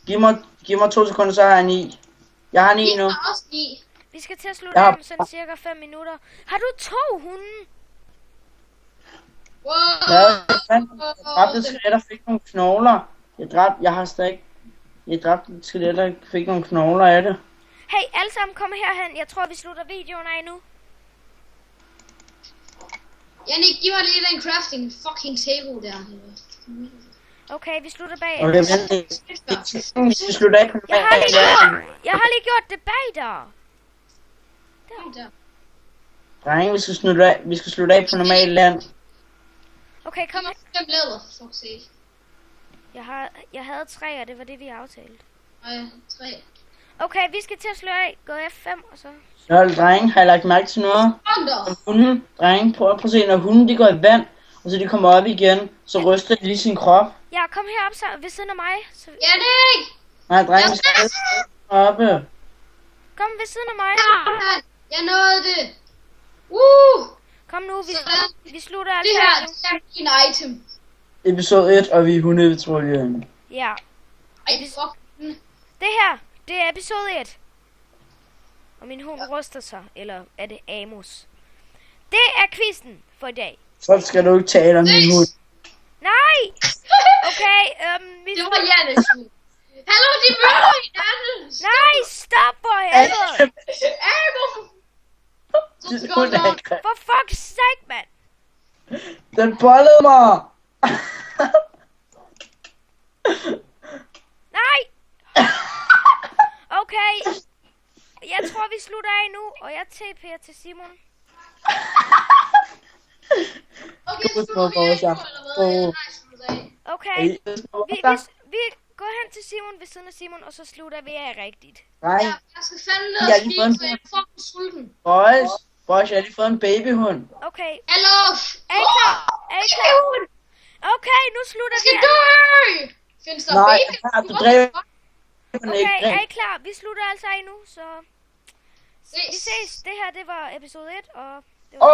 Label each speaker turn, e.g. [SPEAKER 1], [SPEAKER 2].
[SPEAKER 1] Giv mig 2 sekunder, så har jeg 9. Jeg har 9 nu.
[SPEAKER 2] Jeg har også 9.
[SPEAKER 3] Vi skal til at slutte af om sådan cirka 5 minutter. Har du 2 hunde?
[SPEAKER 2] Wow.
[SPEAKER 1] Jeg dræbte et skelet, der fik nogle knogler. Jeg dræbte et skelet, der fik nogle knogler af det.
[SPEAKER 3] Hey, alle sammen kom herhen. Jeg tror, vi slutter videoen af nu.
[SPEAKER 2] Jannik, giv mig lige den crafting fucking table der.
[SPEAKER 3] Okay, vi slutter bag.
[SPEAKER 1] Okay, men vi skal slutte af på
[SPEAKER 3] Jeg har lige gjort det bag der.
[SPEAKER 2] Der.
[SPEAKER 1] Drenge, vi skal slutte af på normalt land.
[SPEAKER 3] Okay, kom her.
[SPEAKER 2] 5 læder, fuck sake.
[SPEAKER 3] Jeg havde 3, og det var det, vi aftalte.
[SPEAKER 2] Nej, 3.
[SPEAKER 3] Okay, vi skal til at slå af. Gå F5, og så...
[SPEAKER 1] Nå, drenge, har jeg lagt mærke til noget? Hunden, drenge, prøv at se, når hunden de går i vand, og så de kommer op igen, så ryster de lige sin krop.
[SPEAKER 3] Ja, kom herop så, ved siden af mig. Så...
[SPEAKER 2] Jannik!
[SPEAKER 1] Nej, drenge, vi skal oppe.
[SPEAKER 3] Kom ved siden af mig.
[SPEAKER 2] Jeg nåede det.
[SPEAKER 3] Kom nu, vi slutter
[SPEAKER 2] Det
[SPEAKER 3] altså.
[SPEAKER 2] her er din item.
[SPEAKER 1] Episode 1, og vi er hundepatruljen.
[SPEAKER 3] Ja.
[SPEAKER 2] Ej, fuck.
[SPEAKER 3] Det her, det er episode 1. Og min hund ryster sig, eller er det Amos? Det er quizzen for i dag.
[SPEAKER 1] Så skal du ikke tale om min hund.
[SPEAKER 3] Nej! Okay,
[SPEAKER 2] Det var Janniks hund. Hallo, de møder hinanden.
[SPEAKER 3] Nej, stop for helvede! For fuck's sake, mand!
[SPEAKER 1] Den bollede mig!
[SPEAKER 3] Nej! Okay. Jeg tror, vi slutter af nu, og jeg TP'er til Simon.
[SPEAKER 2] Okay, så slutter vi af nu, eller hvad?
[SPEAKER 3] Okay. Vi går hen til Simon ved siden af Simon, og så slutter vi af rigtigt.
[SPEAKER 1] Nej.
[SPEAKER 2] Ja, jeg skal fandme ned og spise, så jeg er fucking sulten.
[SPEAKER 1] Boys, jeg har lige fået en babyhund.
[SPEAKER 3] Okay.
[SPEAKER 2] Hallo!
[SPEAKER 3] Er I klar? Er I klar? Okay, nu slutter vi
[SPEAKER 2] af. Jeg skal dø! Findes der baby?
[SPEAKER 1] Nej, du dræber.
[SPEAKER 3] Okay, er I klar? Vi slutter altså af nu, så... Vi ses. Det her, det var episode 1, og... Det var...